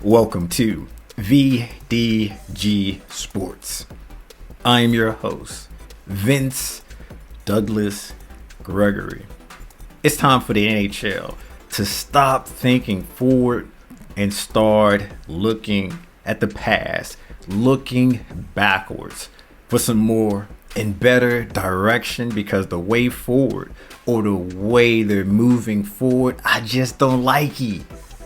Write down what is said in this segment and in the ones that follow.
Welcome to VDG Sports. I am your host, Vince Douglas Gregory. It's time for the NHL to stop thinking forward and start looking at the past, looking backwards for some more and better direction, because the way forward or the way they're moving forward, I just don't like it.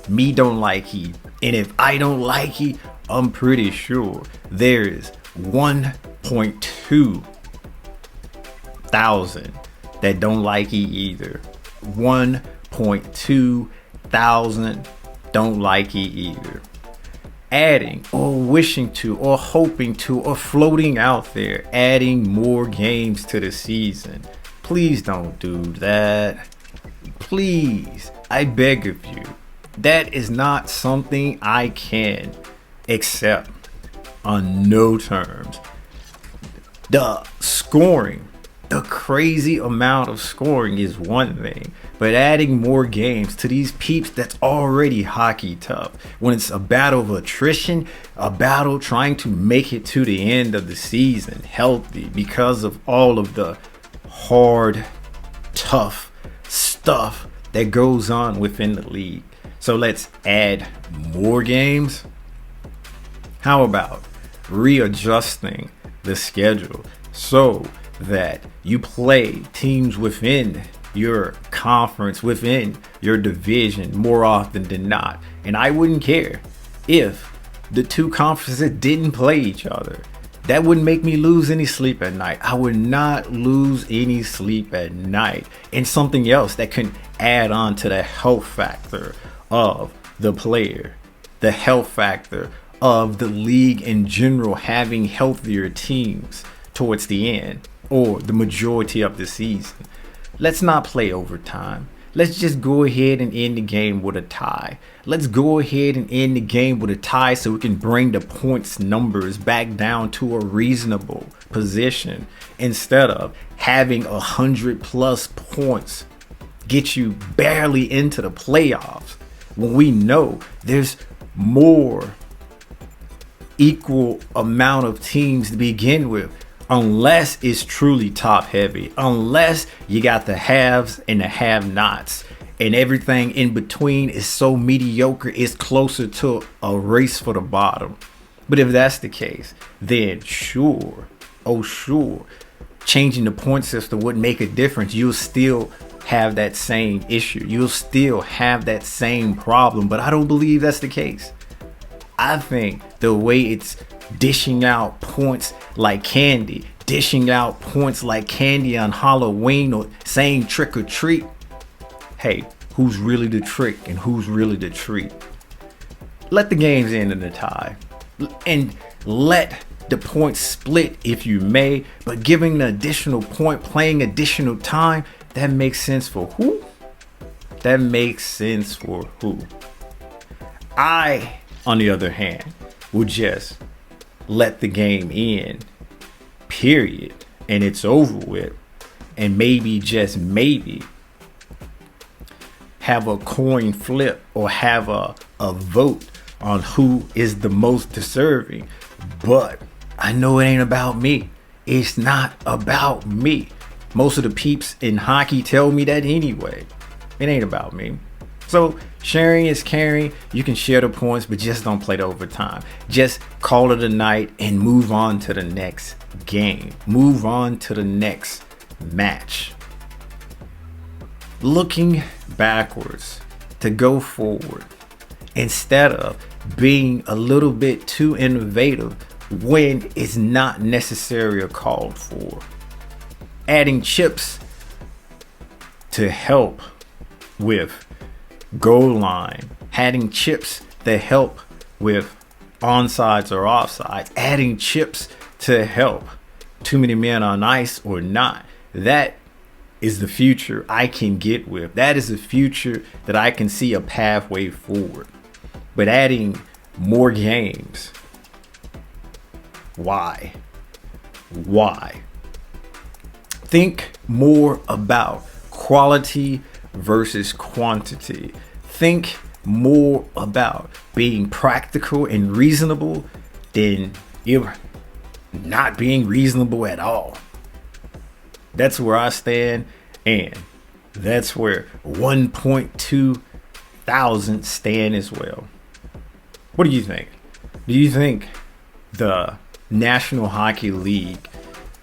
Me don't like it. And if I don't like it, I'm pretty sure there is 1.2 thousand that don't like it either. 1.2 thousand don't like it either. Adding or wishing to or hoping to or floating out there, adding more games to the season. Please don't do that. Please, I beg of you. That is not something I can accept on no terms. The scoring, the crazy amount of scoring is one thing, but adding more games to these peeps that's already hockey tough, when it's a battle of attrition, a battle trying to make it to the end of the season healthy because of all of the hard, tough stuff that goes on within the league. So let's add more games. How about readjusting the schedule so that you play teams within your conference, within your division more often than not? And I wouldn't care if the two conferences didn't play each other. That wouldn't make me lose any sleep at night. I would not lose any sleep at night. And something else that can add on to the health factor of the player, the health factor of the league in general, having healthier teams towards the end or the majority of the season. Let's not play overtime. Let's just go ahead and end the game with a tie. Let's go ahead and end the game with a tie so we can bring the points numbers back down to a reasonable position, instead of having 100+ points get you barely into the playoffs, when we know there's more equal amount of teams to begin with, unless it's truly top heavy, unless you got the haves and the have-nots, and everything in between is so mediocre it's closer to a race for the bottom. But if that's the case, then sure, changing the point system wouldn't make a difference. You'll still have that same issue. You'll still have that same problem. But I don't believe that's the case. I think the way it's dishing out points like candy, on Halloween, or saying trick or treat. Hey, who's really the trick and who's really the treat? Let the games end in a tie, and let the points split if you may, but giving the additional point, playing additional time, that makes sense for who? That makes sense for who? I, on the other hand, would just let the game end, period, and it's over with, and maybe, just maybe, have a coin flip or have a vote on who is the most deserving. But I know it ain't about me. It's not about me. Most of the peeps in hockey tell me that anyway. It ain't about me. So sharing is caring. You can share the points, but just don't play the overtime. Just call it a night and move on to the next game. Move on to the next match. Looking backwards to go forward, instead of being a little bit too innovative when it's not necessary or called for. Adding chips to help with goal line, adding chips to help with onsides or offsides, adding chips to help too many men on ice or not. That is the future I can get with. That is the future that I can see a pathway forward. But adding more games, why? Think more about quality versus quantity. Think more about being practical and reasonable than you're not being reasonable at all. That's where I stand, and that's where 1.2 thousand stand as well. What do you think? Do you think the National Hockey League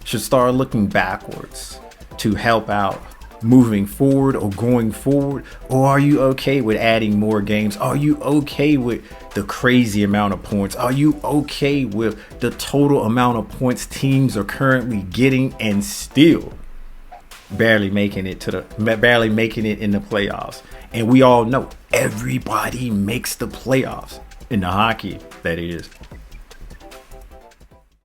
should start looking backwards to help out moving forward or going forward? Or are you okay with adding more games? Are you okay with the crazy amount of points? Are you okay with the total amount of points teams are currently getting and still barely making it in the playoffs? And we all know everybody makes the playoffs in the hockey, that is.